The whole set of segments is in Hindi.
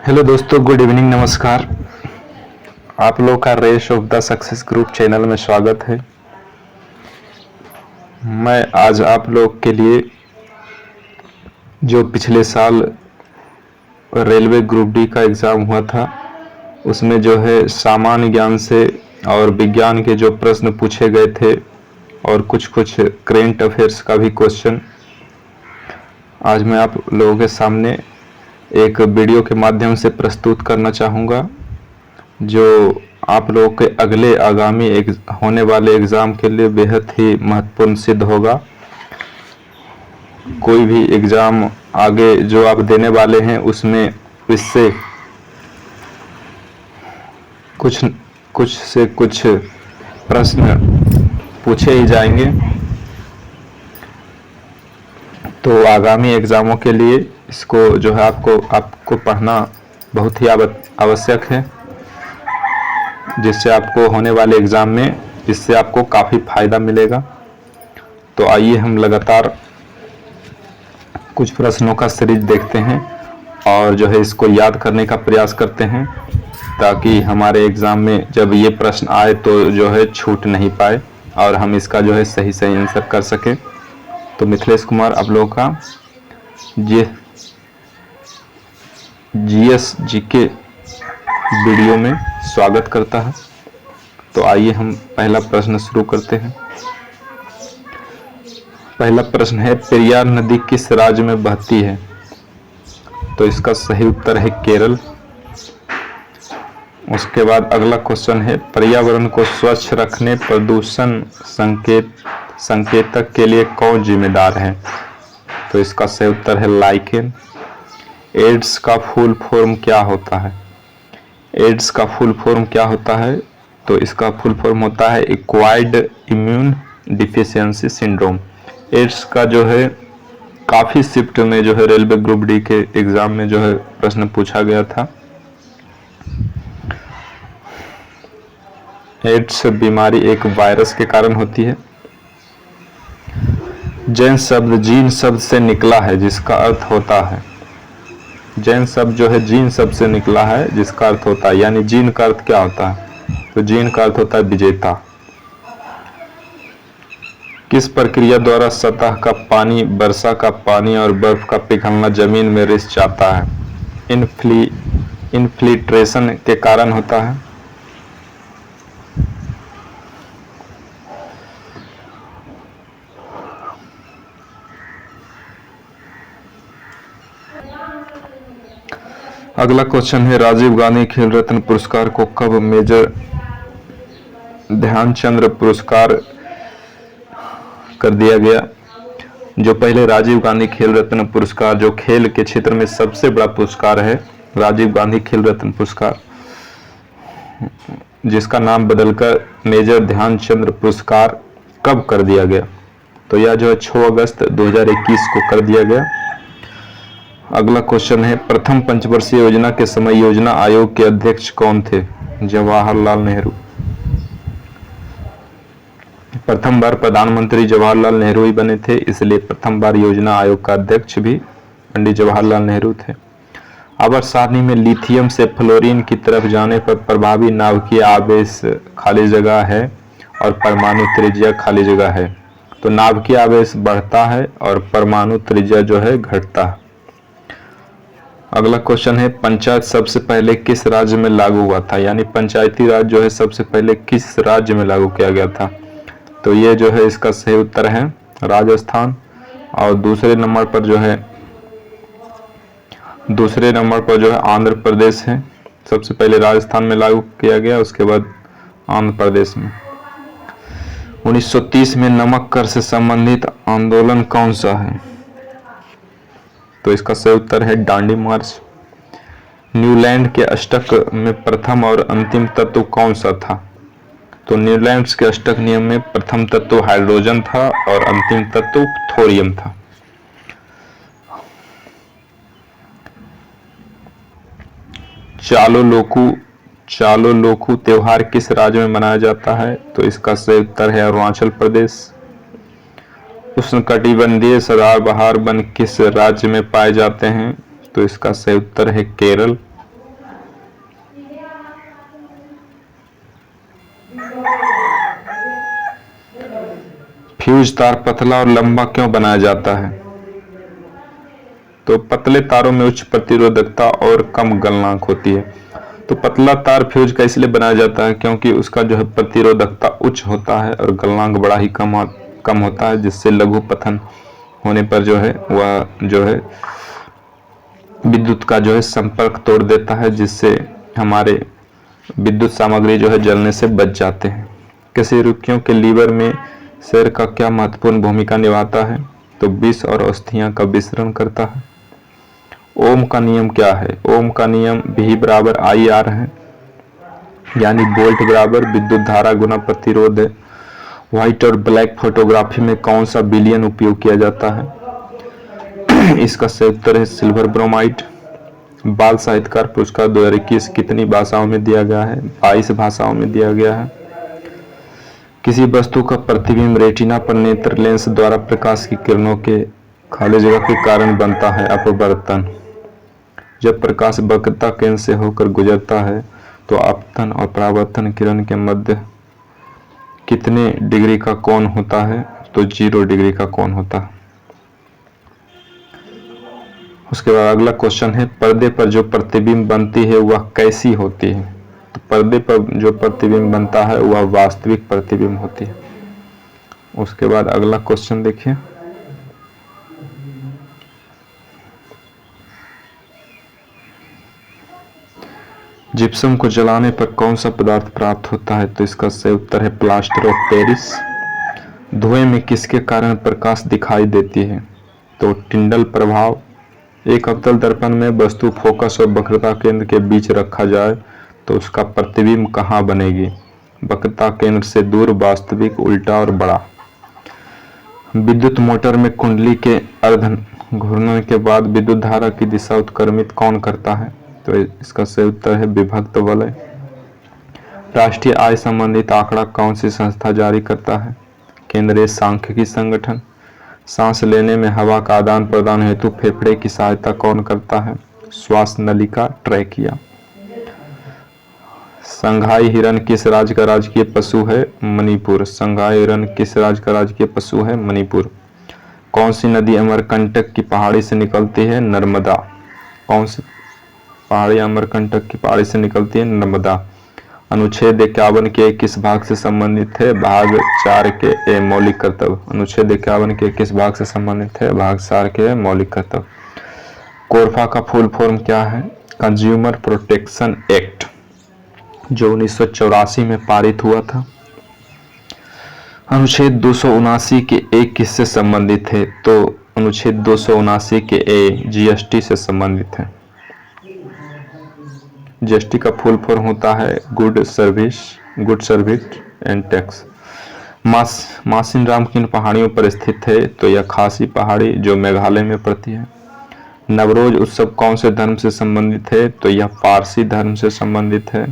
हेलो दोस्तों, गुड इवनिंग, नमस्कार। आप लोग का race of the success group channel में स्वागत है। मैं आज आप लोग के लिए जो पिछले साल रेलवे ग्रुप डी का एग्ज़ाम हुआ था उसमें जो है सामान्य ज्ञान से और विज्ञान के जो प्रश्न पूछे गए थे और कुछ करेंट अफेयर्स का भी क्वेश्चन आज मैं आप लोगों के सामने एक वीडियो के माध्यम से प्रस्तुत करना चाहूँगा, जो आप लोगों के अगले आगामी होने वाले एग्ज़ाम के लिए बेहद ही महत्वपूर्ण सिद्ध होगा। कोई भी एग्ज़ाम आगे जो आप देने वाले हैं उसमें इससे कुछ प्रश्न पूछे ही जाएंगे। तो आगामी एग्ज़ामों के लिए इसको जो है आपको पढ़ना बहुत ही आवश्यक है, जिससे आपको होने वाले एग्ज़ाम में इससे आपको काफ़ी फ़ायदा मिलेगा। तो आइए हम लगातार कुछ प्रश्नों का सीरीज देखते हैं और जो है इसको याद करने का प्रयास करते हैं, ताकि हमारे एग्ज़ाम में जब ये प्रश्न आए तो जो है छूट नहीं पाए और हम इसका जो है सही आंसर कर सकें। तो मिथिलेश कुमार आप लोगों का जीएस जीके वीडियो में स्वागत करता है। तो आइए हम पहला प्रश्न शुरू करते हैं। पहला प्रश्न है, पेरियार नदी किस राज्य में बहती है? तो इसका सही उत्तर है केरल। उसके बाद अगला क्वेश्चन है, पर्यावरण को स्वच्छ रखने प्रदूषण संकेतक के लिए कौन जिम्मेदार है? तो इसका सही उत्तर है लाइकेन। एड्स का फुल फॉर्म क्या होता है? एड्स का फुल फॉर्म क्या होता है? तो इसका फुल फॉर्म होता है acquired immune deficiency syndrome. AIDS का जो है काफ़ी शिफ्ट में जो है रेलवे ग्रुप डी के एग्ज़ाम में जो है प्रश्न पूछा गया था। एड्स बीमारी एक वायरस के कारण होती है। जैन शब्द जीन शब्द से निकला है जिसका अर्थ होता है, जैन शब्द जो है जीन शब्द से निकला है जिसका अर्थ होता है, यानी जीन का अर्थ क्या होता है? तो जीन का अर्थ होता है विजेता। किस प्रक्रिया द्वारा सतह का पानी, वर्षा का पानी और बर्फ का पिघलना जमीन में रिस जाता है? इनफिल्ट्रेशन के कारण होता है। अगला क्वेश्चन है, राजीव गांधी खेल रत्न पुरस्कार को कब मेजर ध्यानचंद पुरस्कार कर दिया गया? जो पहले राजीव गांधी खेल रत्न पुरस्कार, जो खेल के क्षेत्र में सबसे बड़ा पुरस्कार है, राजीव गांधी खेल रत्न पुरस्कार, जिसका नाम बदलकर मेजर ध्यानचंद पुरस्कार कब कर दिया गया? तो यह जो है 6 अगस्त 2021 को कर दिया गया। अगला क्वेश्चन है, प्रथम पंचवर्षीय योजना के समय योजना आयोग के अध्यक्ष कौन थे? जवाहरलाल नेहरू। प्रथम बार प्रधानमंत्री जवाहरलाल नेहरू ही बने थे, इसलिए प्रथम बार योजना आयोग का अध्यक्ष भी पंडित जवाहरलाल नेहरू थे। आवर्त सारणी में लिथियम से फ्लोरीन की तरफ जाने पर प्रभावी नाभिकीय आवेश खाली जगह है और परमाणु त्रिज्या खाली जगह है। तो नाभिकीय आवेश बढ़ता है और परमाणु त्रिज्या जो है घटता है। अगला क्वेश्चन है, पंचायत सबसे पहले किस राज्य में लागू हुआ था? यानी पंचायती राज जो है सबसे पहले किस राज्य में लागू किया गया था? तो ये जो है इसका सही उत्तर है राजस्थान। और दूसरे नंबर पर जो है आंध्र प्रदेश है। सबसे पहले राजस्थान में लागू किया गया, उसके बाद आंध्र प्रदेश में। 1930 में नमक कर से संबंधित आंदोलन कौन सा है? तो इसका सही उत्तर है दांडी मार्च। न्यूलैंड के अष्टक में प्रथम और अंतिम तत्व कौन सा था? तो न्यूलैंड के अष्टक नियम में प्रथम तत्व हाइड्रोजन था और अंतिम तत्व थोरियम था। चालो लोकू त्योहार किस राज्य में मनाया जाता है? तो इसका सही उत्तर है अरुणाचल प्रदेश। उष्णकटिबंधीय सदाबहार वन किस राज्य में पाए जाते हैं? तो इसका सही उत्तर है केरल। फ्यूज तार पतला और लंबा क्यों बनाया जाता है? तो पतले तारों में उच्च प्रतिरोधकता और कम गलनांक होती है। तो पतला तार फ्यूज का इसलिए बनाया जाता है क्योंकि उसका जो है प्रतिरोधकता उच्च होता है और गलनांक बड़ा ही कम होता है, जिससे लघु पतन होने पर जो है वह जो है विद्युत का जो है संपर्क तोड़ देता है, जिससे हमारे विद्युत सामग्री जो है जलने से बच जाते हैं। किसी रुकियों के लीवर में शेर का क्या महत्वपूर्ण भूमिका निभाता है? तो विष और औषधियां का मिश्रण करता है। ओम का नियम क्या है? ओम का नियम V बराबर IR है, यानी वोल्ट बराबर विद्युत धारा गुना प्रतिरोध है। व्हाइट और ब्लैक फोटोग्राफी में कौन सा विलयन उपयोग किया जाता है? इसका सही उत्तर है सिल्वर ब्रोमाइड। बाल साहित्यकार पुरस्कार 2021 कितनी भाषाओं में दिया गया है? 22 भाषाओं में दिया गया है। किसी वस्तु का प्रतिबिंब रेटिना पर नेत्र लेंस द्वारा प्रकाश की किरणों के खाली जगह के कारण बनता है अपवर्तन। जब प्रकाश वक्रता केंद्र से होकर गुजरता है तो आपतन और परावर्तन किरण के मध्य कितने डिग्री का कोण होता है? तो 0 डिग्री का कोण होता है। उसके बाद अगला क्वेश्चन है, पर्दे पर जो प्रतिबिंब बनती है वह कैसी होती है? तो पर्दे पर जो प्रतिबिंब बनता है वह वास्तविक प्रतिबिंब होती है। उसके बाद अगला क्वेश्चन देखिए, जिप्सम को जलाने पर कौन सा पदार्थ प्राप्त होता है? तो इसका सही उत्तर है प्लास्टर ऑफ पेरिस। धुएं में किसके कारण प्रकाश दिखाई देती है? तो टिंडल प्रभाव। एक अवतल दर्पण में वस्तु फोकस और वक्रता केंद्र के बीच रखा जाए तो उसका प्रतिबिंब कहाँ बनेगी? वक्रता केंद्र से दूर, वास्तविक, उल्टा और बड़ा। विद्युत मोटर में कुंडली के अर्ध घूर्णन के बाद विद्युत धारा की दिशा उत्क्रमित कौन करता है? तो इसका सही उत्तर है विभक्त वलय। राष्ट्रीय आय संबंधित आंकड़ा कौन सी संस्था जारी करता है? केंद्रीय सांख्यिकी संगठन। सांस लेने में हवा का आदान प्रदान हेतु फेफड़े की सहायता कौन करता है? श्वास नलिका, ट्रैकिया। संघाई हिरण किस राज्य का राजकीय पशु है? मणिपुर। संघाई हिरण किस राज्य का राजकीय पशु है? मणिपुर। कौन सी नदी अमरकंटक की पहाड़ी से निकलती है? नर्मदा। कौन सी पहाड़ी अमरकंटक की पहाड़ी से निकलती है? नर्मदा। अनुच्छेद 51 के किस भाग से संबंधित है? भाग 4 के ए मौलिक कर्तव्य। अनुच्छेद 51 के किस भाग से संबंधित है? भाग 4 के मौलिक कर्तव्य। कोरफा का फुल फॉर्म क्या है? कंज्यूमर प्रोटेक्शन एक्ट, जो 1984 में पारित हुआ था। अनुच्छेद 279 के ए किससे संबंधित है? तो अनुच्छेद 279 के ए GST से संबंधित है। GST का फुल फॉर्म होता है गुड सर्विस एंड टैक्स। मासिन राम किन पहाड़ियों पर स्थित है? तो यह खासी पहाड़ी जो मेघालय में पड़ती है। नवरोज उत्सव कौन से धर्म से संबंधित है? तो यह पारसी धर्म से संबंधित है।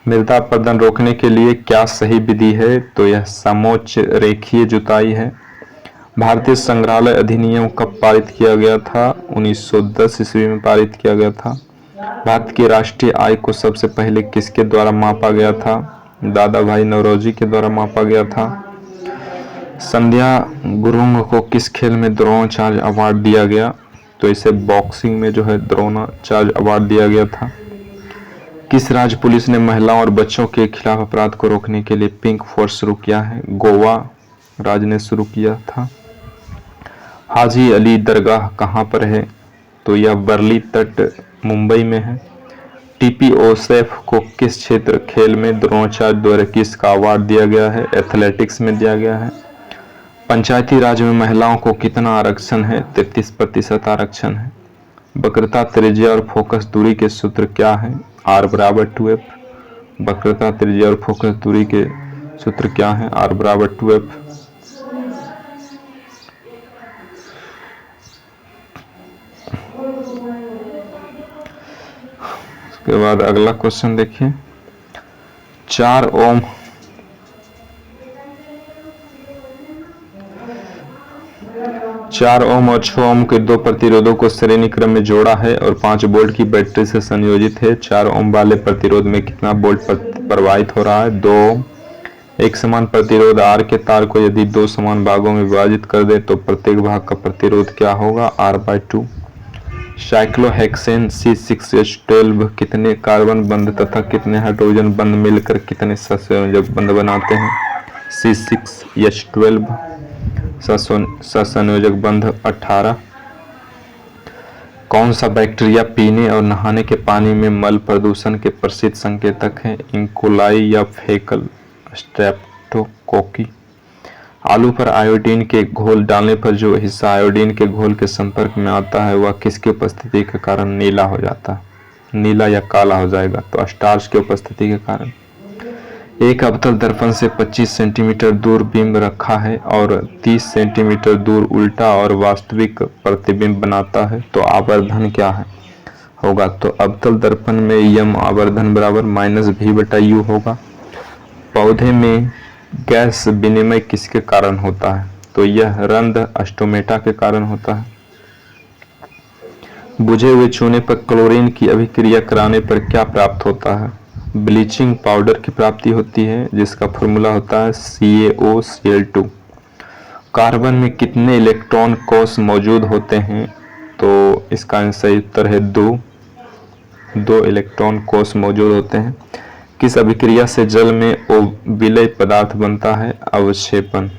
मृदा अपरदन रोकने के लिए क्या सही विधि है? तो यह समोच्च रेखीय जुताई है। भारतीय संग्रहालय अधिनियम कब पारित किया गया था? 1910 ईस्वी में पारित किया गया था। भारत की राष्ट्रीय आय को सबसे पहले किसके द्वारा मापा गया था? दादा भाई नौरोजी के द्वारा मापा गया था। संध्या गुरुंग को किस खेल में द्रोणाचार्य अवार्ड दिया गया? तो इसे बॉक्सिंग में जो है द्रोणाचार्य अवार्ड दिया गया था। किस राज्य पुलिस ने महिलाओं और बच्चों के खिलाफ अपराध को रोकने के लिए पिंक फोर्स शुरू किया है? गोवा राज्य ने शुरू किया था। हाजी अली दरगाह कहाँ पर है? तो यह वर्ली तट मुंबई में है। टीपी ओसेफ को किस क्षेत्र खेल में द्रोणाचार्य 2021 का अवार्ड दिया गया है? एथलेटिक्स में दिया गया है। पंचायती राज में महिलाओं को कितना आरक्षण है? 33% आरक्षण है। वक्रता, त्रिज्या और फोकस दूरी के सूत्र क्या है? R बराबर 2F। वक्रता, त्रिज्या और फोकस दूरी के सूत्र क्या है? R बराबर 2F। उसके बाद अगला क्वेश्चन देखिए, 4 ओम 4 ओम और 6 ओम के 2 प्रतिरोधों को श्रेणी क्रम में जोड़ा है और 5 वोल्ट की बैटरी से संयोजित है। 4 ओम वाले प्रतिरोध में कितना वोल्ट प्रवाहित हो रहा है? 2 ओम। एक समान प्रतिरोध R के तार को यदि 2 समान भागों में विभाजित कर दे तो प्रत्येक भाग का प्रतिरोध क्या होगा? R/2। साइक्लोहेक्सेन C6H12 कितने कार्बन बंध तथा कितने हाइड्रोजन बंध मिलकर कितने सहसंयोजक बंध बनाते हैं? C6H12 सहसंयोजक बंध 18। कौन सा बैक्टीरिया पीने और नहाने के पानी में मल प्रदूषण के प्रसिद्ध संकेतक है? इंकोलाई या फेकल स्ट्रेप्टोकोकी। आलू पर आयोडीन के घोल डालने पर जो हिस्सा आयोडीन के घोल के संपर्क में आता है वह किसकी उपस्थिति के कारण नीला हो जाता है? नीला या काला हो जाएगा? तो स्टार्च की उपस्थिति के कारण। एक अवतल दर्पण से 25 सेंटीमीटर दूर बिंब रखा है और 30 सेंटीमीटर दूर उल्टा और वास्तविक प्रतिबिंब बनाता है, तो आवर्धन क्या है होगा? तो अवतल दर्पण में यम आवर्धन बराबर -v/u होगा। पौधे में गैस विनिमय किसके कारण होता है? तो यह रंध्र स्टोमेटा के कारण होता है। बुझे हुए चूने पर क्लोरीन की अभिक्रिया कराने पर क्या प्राप्त होता है? ब्लीचिंग पाउडर की प्राप्ति होती है जिसका फॉर्मूला होता है CaOCl2। कार्बन में कितने इलेक्ट्रॉन कोष मौजूद होते हैं? तो इसका सही उत्तर है 2 इलेक्ट्रॉन कोष मौजूद होते हैं। किस अभिक्रिया से जल में विलेय पदार्थ बनता है? अवक्षेपण।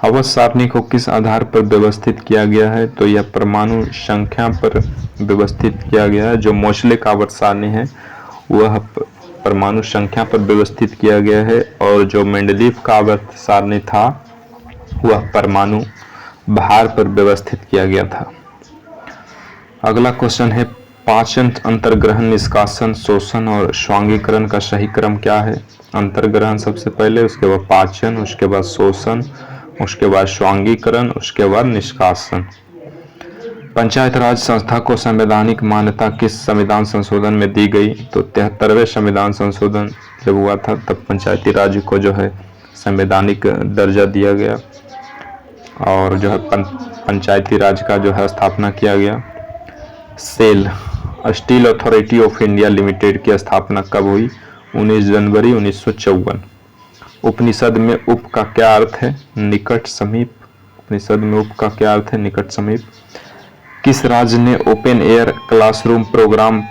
आवर्त सारणी को किस आधार पर व्यवस्थित किया गया है? तो यह परमाणु संख्या पर व्यवस्थित किया गया है। जो मोशले आवर्त सारणी है वह परमाणु संख्या पर व्यवस्थित किया गया है और जो मेंडलीव का आवर्त सारणी था वह परमाणु भार पर व्यवस्थित किया गया था। अगला क्वेश्चन है पाचन, अंतर्ग्रहण, निष्कासन, शोषण और स्वांगीकरण का सही क्रम क्या है? अंतर्ग्रहण सबसे पहले, उसके बाद पाचन, उसके बाद शोषण, उसके बाद स्वांगीकरण, उसके बाद निष्कासन। पंचायत राज संस्था को संवैधानिक मान्यता किस संविधान संशोधन में दी गई? तो 73वें संविधान संशोधन जब हुआ था तब पंचायती राज को जो है संवैधानिक दर्जा दिया गया और जो है पंचायती राज का जो है स्थापना किया गया। SAIL, steel authority of India limited की स्थापना कब हुई? 19 जनवरी 1954। उपनिषद में उप का क्या अर्थ है? निकट, समीप। उपनिषद में उप का क्या अर्थ है? निकट, समीप। किस राज्य ने ओपन एयर क्लासरूम प्रोग्राम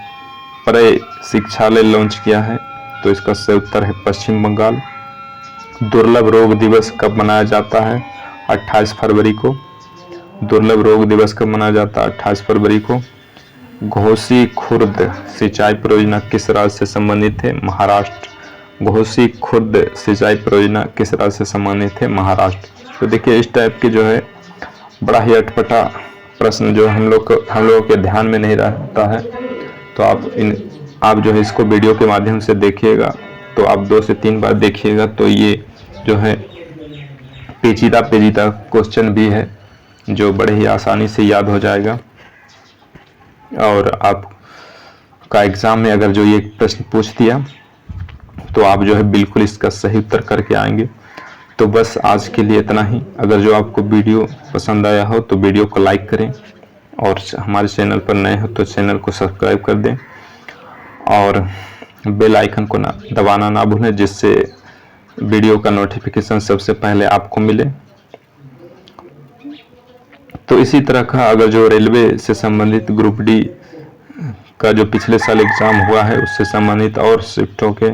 प्रशिक्षालय लॉन्च किया है? तो इसका सही उत्तर है पश्चिम बंगाल। दुर्लभ रोग दिवस कब मनाया जाता है? 28 फरवरी को। दुर्लभ रोग दिवस कब मनाया जाता है? 28 फरवरी को। घोसी खुर्द सिंचाई परियोजना किस राज्य से संबंधित है? महाराष्ट्र। घोसी खुर्द सिंचाई परियोजना किस राज्य से संबंधित है? महाराष्ट्र। तो देखिए इस टाइप की जो है बड़ा ही अटपटा प्रश्न जो हम लोगों के ध्यान में नहीं रहता है, तो आप जो है इसको वीडियो के माध्यम से देखिएगा, तो आप 2 से 3 बार देखिएगा तो ये जो है पेचीदा क्वेश्चन भी है जो बड़े ही आसानी से याद हो जाएगा और आपका एग्जाम में अगर जो ये प्रश्न पूछ दिया तो आप जो है बिल्कुल इसका सही उत्तर करके आएंगे। तो बस आज के लिए इतना ही। अगर जो आपको वीडियो पसंद आया हो तो वीडियो को लाइक करें और हमारे चैनल पर नए हो तो चैनल को सब्सक्राइब कर दें और बेल आइकन को दबाना ना भूलें जिससे वीडियो का नोटिफिकेशन सबसे पहले आपको मिले। तो इसी तरह का अगर जो रेलवे से संबंधित ग्रुप डी का जो पिछले साल एग्ज़ाम हुआ है उससे संबंधित और शिफ्टों के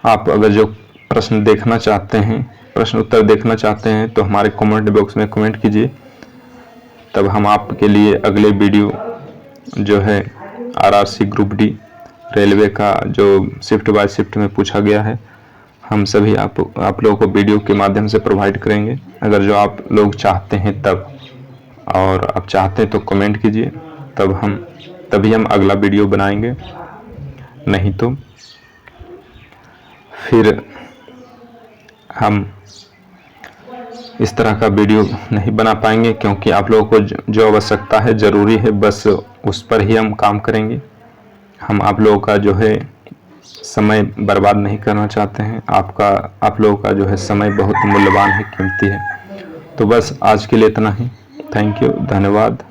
आप अगर जो प्रश्न देखना चाहते हैं, प्रश्न उत्तर देखना चाहते हैं तो हमारे कमेंट बॉक्स में कमेंट कीजिए, तब हम आपके लिए अगले वीडियो जो है RRC ग्रुप डी रेलवे का जो शिफ्ट बाय शिफ्ट में पूछा गया है हम सभी आप लोगों को वीडियो के माध्यम से प्रोवाइड करेंगे। अगर जो आप लोग चाहते हैं तब, और आप चाहते हैं तो कमेंट कीजिए, तभी हम अगला वीडियो बनाएंगे, नहीं तो फिर हम इस तरह का वीडियो नहीं बना पाएंगे, क्योंकि आप लोगों को जो आवश्यकता है ज़रूरी है, बस उस पर ही हम काम करेंगे। हम आप लोगों का जो है समय बर्बाद नहीं करना चाहते हैं। आप लोगों का जो है समय बहुत मूल्यवान है, कीमती है। तो बस आज के लिए इतना ही। थैंक यू, धन्यवाद।